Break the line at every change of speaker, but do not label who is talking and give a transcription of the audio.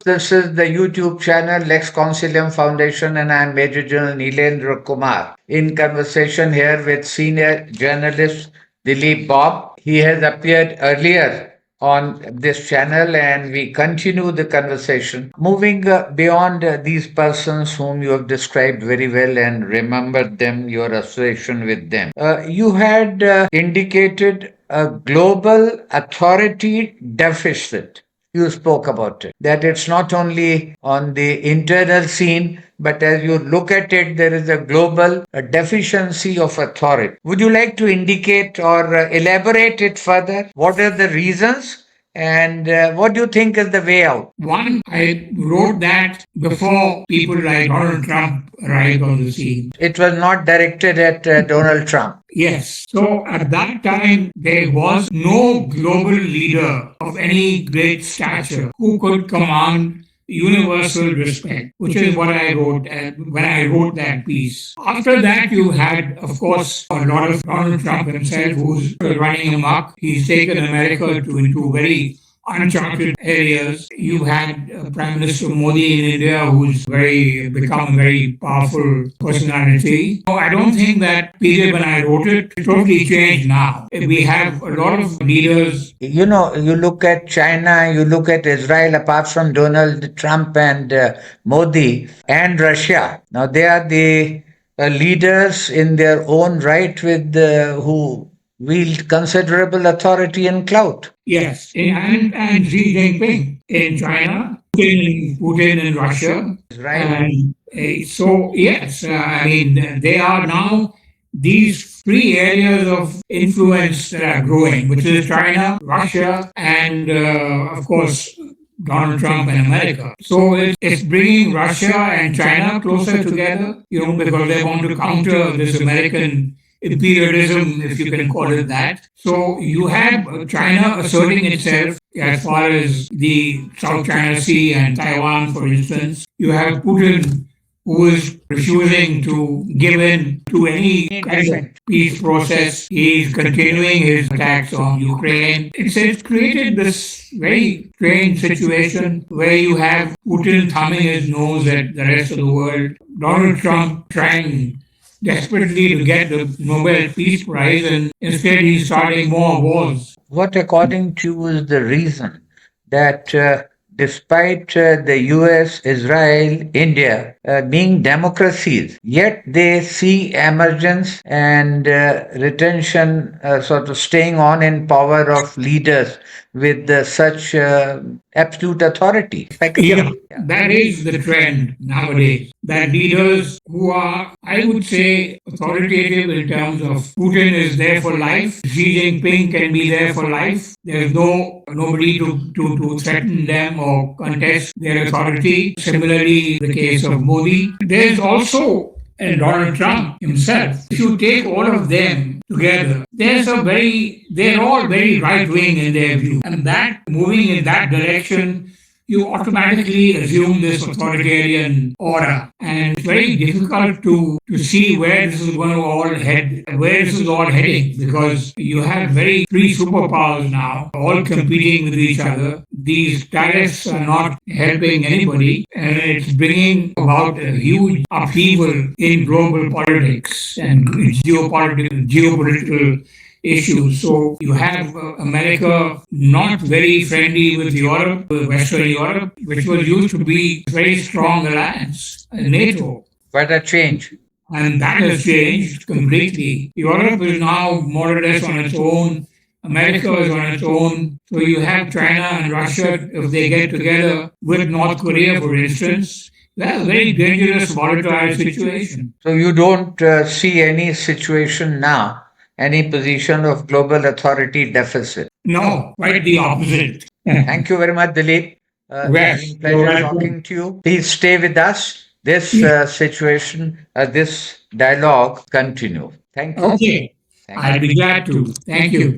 This is the YouTube channel Lex Consilium Foundation, and I'm Major General Neelendra Kumar in conversation here with senior journalist Dilip Bobb. He has appeared earlier on this channel, and we continue the conversation. Moving beyond these persons whom you have described very well and remembered them, your association with them. You had indicated a global authority deficit. You spoke about it, that it's not only on the internal scene, but as you look at it, there is a global deficiency of authority. Would you like to indicate or elaborate it further? What are the reasons? And what do you think is the way out?
One, I wrote that before people like Donald Trump arrived on the scene.
It was not directed at Donald Trump.
Yes. So at that time, there was no global leader of any great stature who could command universal respect, which is what I wrote when I wrote that piece. After that, you had, of course, a lot of Donald Trump himself who's running amok. He's taken America into very uncharted areas. You had Prime Minister Modi in India, who's become a very powerful personality. So I don't think that period when I wrote it totally changed now. We have a lot of leaders.
You know, you look at China, you look at Israel, apart from Donald Trump and Modi, and Russia. Now they are the leaders in their own right with who wield considerable authority and clout.
Yes, and Xi Jinping in China, Putin in Russia.
Right.
And so, yes, I mean, they are now these three areas of influence that are growing, which is China, Russia, and of course, Donald Trump and America. So it's bringing Russia and China closer together, because they want to counter this American imperialism, if you can call it that. So you have China asserting itself as far as the South China Sea and Taiwan, for instance. You have Putin, who is refusing to give in to any kind of peace process. He's continuing his attacks on Ukraine. It's created this very strange situation where you have Putin thumbing his nose at the rest of the world, Donald Trump trying desperately to get the Nobel Peace Prize, and instead he's starting more wars.
What, according to you, is the reason that despite the US, Israel, India being democracies, yet they see emergence and retention, sort of staying on in power of leaders with such absolute authority?
Yeah, that is the trend nowadays. That leaders who are, I would say, authoritative in terms of Putin is there for life, Xi Jinping can be there for life. There's nobody to threaten them or contest their authority. Similarly, the case of Modi. There's also and Donald Trump himself. If you take all of them together, they're all very right wing in their view. And that moving in that direction, you automatically assume this authoritarian aura. And it's very difficult to see where this is going to all head, where this is all heading, because you have three superpowers now, all competing with each other. These tariffs are not helping anybody, and it's bringing about a huge upheaval in global politics and geopolitical issues. So you have America not very friendly with Europe, Western Europe, which was used to be a very strong alliance, NATO.
Quite a change.
And that has changed completely. Europe is now more or less on its own. America is on its own. So you have China and Russia, if they get together with North Korea, for instance, that's a very dangerous, volatile situation.
So you don't see any situation now, any position of global authority deficit?
No, quite the opposite.
Thank you very much, Dilip. It's been a pleasure talking to you. Please stay with us. This situation, this dialogue continue. Thank you.
Okay. I'll be glad to. Thank you.